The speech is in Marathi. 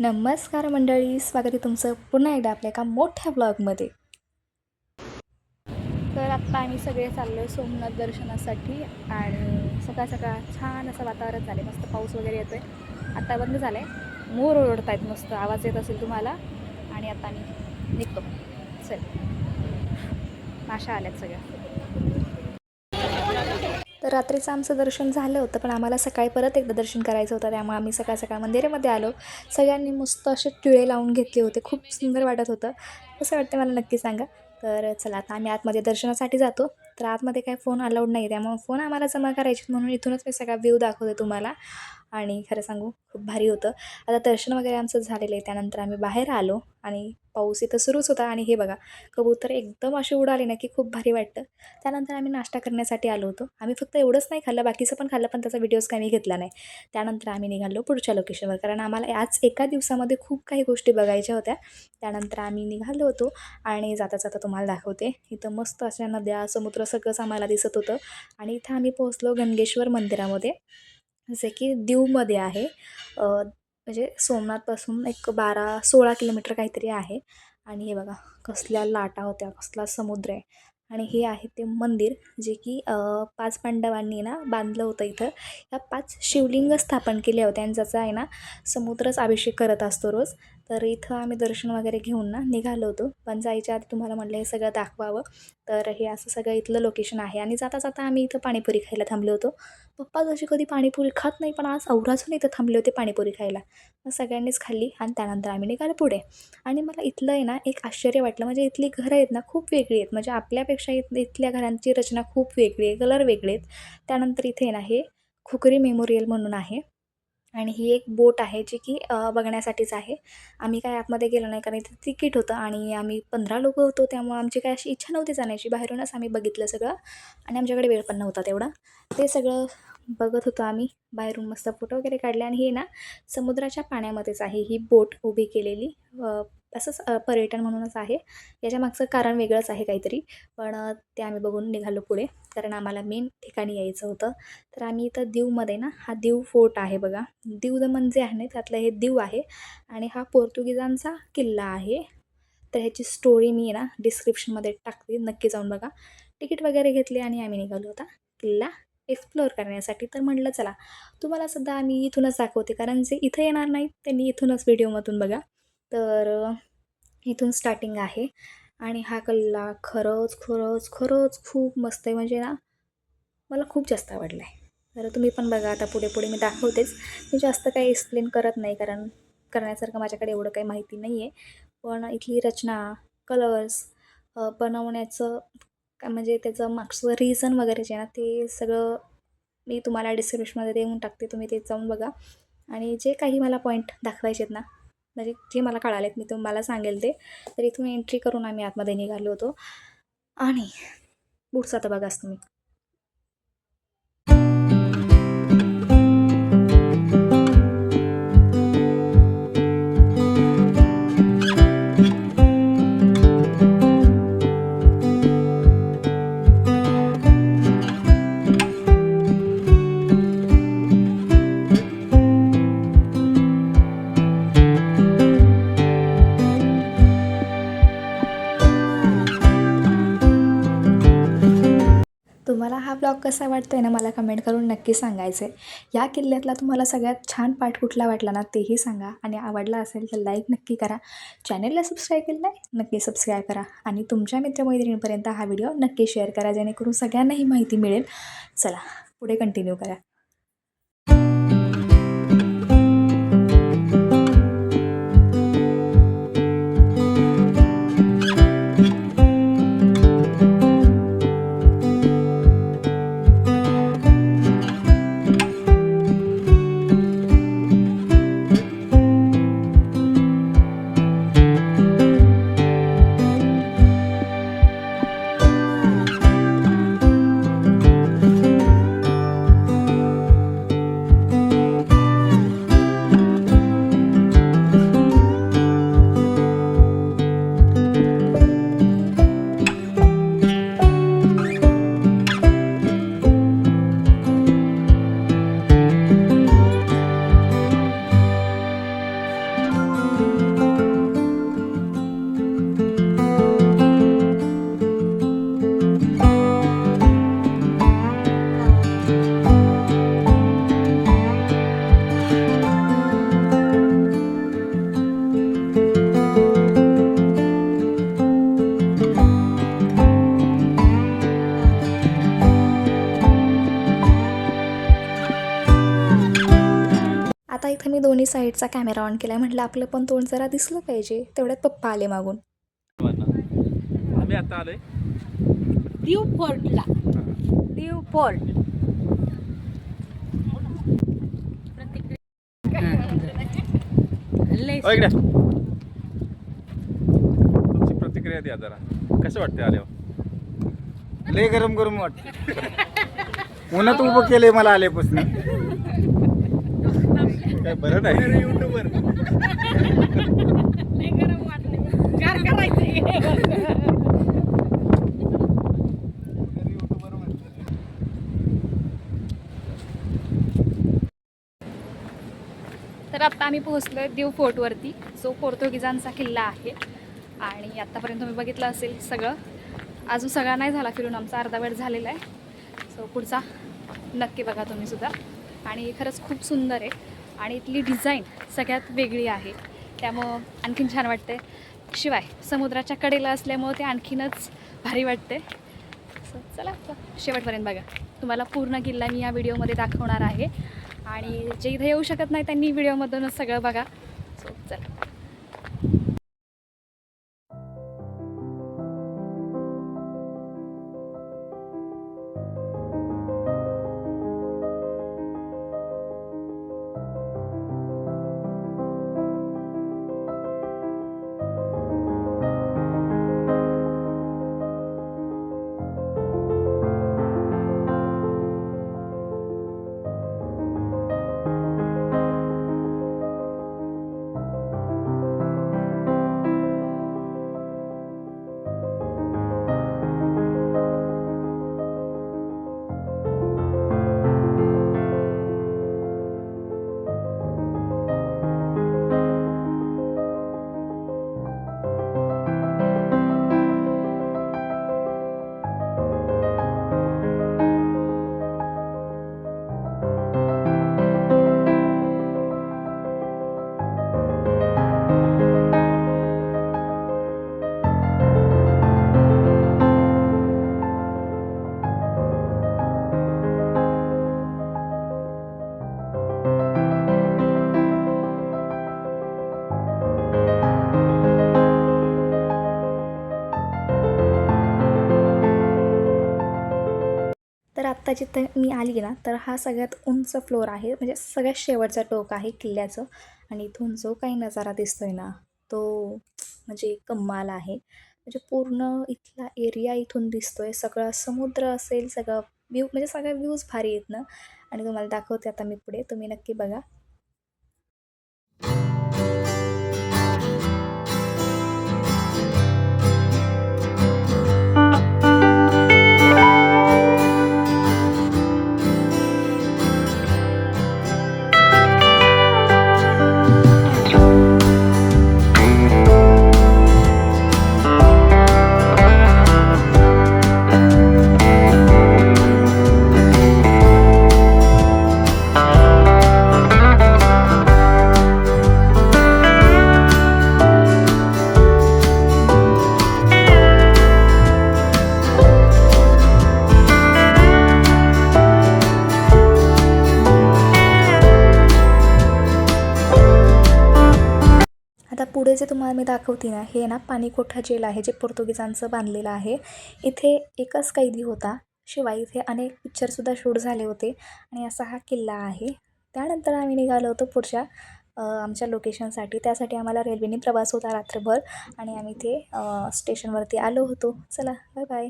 नमस्कार मंडळी, स्वागत आहे तुमचं पुन्हा एकदा आपल्या एका मोठ्या ब्लॉगमध्ये. तर आत्ता आम्ही सगळे चाललो सोमनाथ दर्शनासाठी आणि सकाळ सकाळ छान असं वातावरण झालं, मस्त पाऊस वगैरे येतो आहे. आत्ता बंद झालं आहे, मोर ओरडत आहेत, मस्त आवाज येत असेल तुम्हाला. आणि आता आम्ही निघतो. चल, माशा आल्यात सगळ्या. तर रात्रीचं आमचं दर्शन झालं होतं, पण आम्हाला सकाळी परत एकदा दर्शन करायचं होतं, त्यामुळे आम्ही सकाळ सकाळ मंदिरामध्ये आलो. सगळ्यांनी मस्त असे टिळे लावून घेतले होते, खूप सुंदर वाटत होतं. कसं वाटतं मला नक्की सांगा. तर चला आता आम्ही आतमध्ये दर्शनासाठी जातो. तर आतमध्ये काय फोन अलाउड नाही, त्यामुळे फोन आम्हाला जमा करायचे, म्हणून इथूनच मी सगळा व्ह्यू दाखवते तुम्हाला. आणि खरं सांगू खूप भारी होतं. आता दर्शन वगैरे आमचं झालेलं आहे, त्यानंतर आम्ही बाहेर आलो आणि पाऊस इथं सुरूच होता. आणि हे बघा, कबूतर एकदम असे उडाले ना की खूप भारी वाटतं. त्यानंतर आम्ही नाश्ता करण्यासाठी आलो होतो. आम्ही फक्त एवढंच नाही खाल्लं, बाकीचं पण खाल्लं, पण त्याचा व्हिडिओज काही मी घेतला नाही. त्यानंतर आम्ही निघालो पुढच्या लोकेशनवर, कारण आम्हाला आज एका दिवसामध्ये खूप काही गोष्टी बघायच्या होत्या. त्यानंतर आम्ही निघालो होतो आणि जाता जाता तुम्हाला दाखवते. इथं मस्त अशा नद्या, समुद्र सगळंच आम्हाला दिसत होतं. आणि इथं आम्ही पोहोचलो गंगेश्वर मंदिरामध्ये, जे की दीवमध्ये आहे. म्हणजे सोमनाथपासून एक 12-16 किलोमीटर काहीतरी आहे. आणि हे बघा, कसल्या लाटा होत्या, कसला समुद्र आहे. आणि हे आहे ते मंदिर, जे की 5 पांडवांनी ना बांधलं होतं. इथं या 5 शिवलिंग स्थापन केले होते आणि ज्याचा आहे ना समुद्रच अभिषेक करत असतो रोज. तर इथं आम्ही दर्शन वगैरे घेऊन ना निघालो होतो, पण जायच्या आधी तुम्हाला म्हटलं हे सगळं दाखवावं. तर हे असं सगळं इथलं लोकेशन आहे. आणि जाता जाता आम्ही इथं पाणीपुरी खायला थांबलो होतो. पप्पा जशी कधी पाणीपुरी खात नाही, पण आज अवराजून इथं थांबले होते पाणीपुरी खायला. मग सगळ्यांनीच खाल्ली आणि त्यानंतर आम्ही निघालो पुढे. आणि मला इथलं आहे ना एक आश्चर्य वाटलं, म्हणजे इथली घरं आहेत ना खूप वेगळी आहेत, म्हणजे आपल्यापेक्षा इथल्या घरांची रचना खूप वेगळी आहे, कलर वेगळे आहेत. त्यानंतर इथे आहे ना हे खुकरी मेमोरियल म्हणून आहे. आणि ही एक बोट आहे जी की बघण्यासाठीच आहे. आम्ही काय आतमध्ये गेलो नाही, कारण इथे तिकीट होतं आणि आम्ही 15 लोकं होतो, त्यामुळे आमची काय अशी इच्छा नव्हती जाण्याची. बाहेरूनच आम्ही बघितलं सगळं आणि आमच्याकडे वेळ पण नव्हता तेवढा. ते सगळं बघत होतो आम्ही. बाहेरून मस्त फोटो वगैरे काढले. आणि हे ना समुद्राच्या पाण्यामध्येच आहे ही बोट उभी केलेली. असंच पर्यटन म्हणूनच आहे. याच्या मागचं कारण वेगळंच आहे काहीतरी, पण ते आम्ही बघून निघालो पुढे, कारण आम्हाला मेन ठिकाणी यायचं होतं. तर आम्ही इथं दीवमध्ये ना हा दीव फोर्ट आहे बघा. दीव दमन जे आहे ना त्यातलं हे दीव आहे. आणि हा पोर्तुगीजांचा किल्ला आहे. तर ह्याची स्टोरी मी ना डिस्क्रिप्शनमध्ये टाकते, नक्की जाऊन बघा. तिकीट वगैरे घेतले आणि आम्ही निघालो होता किल्ला एक्सप्लोअर करण्यासाठी. तर म्हटलं चला तुम्हाला सुद्धा आम्ही इथूनच दाखवते, कारण जे इथं येणार नाहीत त्यांनी इथूनच व्हिडिओमधून बघा. तर इथून स्टार्टिंग आहे. आणि हा किल्ला खरंच खरंच खरंच खूप मस्त आहे, म्हणजे ना मला खूप जास्त आवडला आहे. तर तुम्ही पण बघा. आता पुढे पुढे मी दाखवतेच. मी जास्त काही एक्सप्लेन करत नाही, कारण करण्यासारखं माझ्याकडे एवढं काही माहिती नाही आहे. पण इथली रचना, कलर्स, बनवण्याचं म्हणजे त्याचं मागचं रिझन वगैरे जे आहे ना ते सगळं मी तुम्हाला डिस्क्रिप्शनमध्ये देऊन टाकते. तुम्ही ते जाऊन बघा. आणि जे काही मला पॉईंट दाखवायचे आहेत ना, म्हणजे जे मला कळालेत मी तुम्हाला सांगेल ते. तर इथून एंट्री करून आम्ही आतमध्ये निघालो होतो. आणि पुढचं आता बघाच तुम्ही. तुम्हाला हा ब्लॉग कसा वाटतो आहे ना, मला कमेंट करून नक्की सांगायचं आहे. या किल्ल्यातला तुम्हाला सगळ्यात छान पार्ट कुठला वाटला ना तेही सांगा. आणि आवडला असेल तर लाईक नक्की करा. चॅनलला सबस्क्राईब केलं नाही नक्की सबस्क्राईब करा. आणि तुमच्या मित्रमैत्रिणींपर्यंत हा व्हिडिओ नक्की शेअर करा, जेणेकरून सगळ्यांनाही माहिती मिळेल. चला पुढे कंटिन्यू करा. इथं मी दोन्ही साईडचा कॅमेरा ऑन केला आहे. म्हटलं आपलं पण तोंड जरा दिसलं पाहिजे. तेवढ्यात पप्पा आले मागून. आम्ही आता आलोय दीव फोर्टला. दीव फोर्ट. इकडे तुमची प्रतिक्रिया द्या जरा. कसं वाटते आल्यावर? लय गरम गरम वाटत. उन्हात उभं केलंय मला आल्यापासून. काय बरं नाही युट्यूबर. तर आत्ता आम्ही पोहोचलो आहे दीव फोर्टवरती, जो पोर्तुगीजांचा किल्ला आहे. आणि आत्तापर्यंत तुम्ही बघितलं असेल सगळं. अजून सगळा नाही झाला फिरून, आमचा अर्धा वेळ झालेला आहे. सो पुढचा नक्की बघा तुम्हीसुद्धा. आणि खरंच खूप सुंदर आहे आणि इथली डिझाईन सगळ्यात वेगळी आहे, त्यामुळं आणखीन छान वाटते. शिवाय समुद्राच्या कडेला असल्यामुळं ते आणखीनच भारी वाटते. सो चला शेवटपर्यंत बघा. तुम्हाला पूर्ण किल्ला मी या व्हिडिओमध्ये दाखवणार आहे. आणि जे इथे येऊ शकत नाही त्यांनी व्हिडिओमधूनच सगळं बघा. सो चला. तर आत्ता जिथं मी आली ना, तर हा सगळ्यात उंच फ्लोअर आहे, म्हणजे सगळ्यात शेवटचा टोक आहे किल्ल्याचं. आणि इथून जो काही नजारा दिसतोय ना, तो म्हणजे कमाल आहे. म्हणजे पूर्ण इथला एरिया इथून दिसतोय, सगळं समुद्र असेल, सगळं व्ह्यू म्हणजे सगळ्या व्ह्यूज भारी आहेत ना. आणि तुम्हाला दाखवते आता मी पुढे, तुम्ही नक्की बघा. आता पुढे जे तुम्हाला मी दाखवते ना, हे ना पाणीकोठा जेल आहे, जे पोर्तुगीजांचं बांधलेलं आहे. इथे एकच कैदी होता, शिवाय इथे अनेक पिक्चरसुद्धा शूट झाले होते. आणि असा हा किल्ला आहे. त्यानंतर आम्ही निघालो होतो पुढच्या आमच्या लोकेशनसाठी. त्यासाठी आम्हाला रेल्वेने प्रवास होता रात्रभर. आणि आम्ही ते स्टेशनवरती आलो होतो. चला बाय बाय.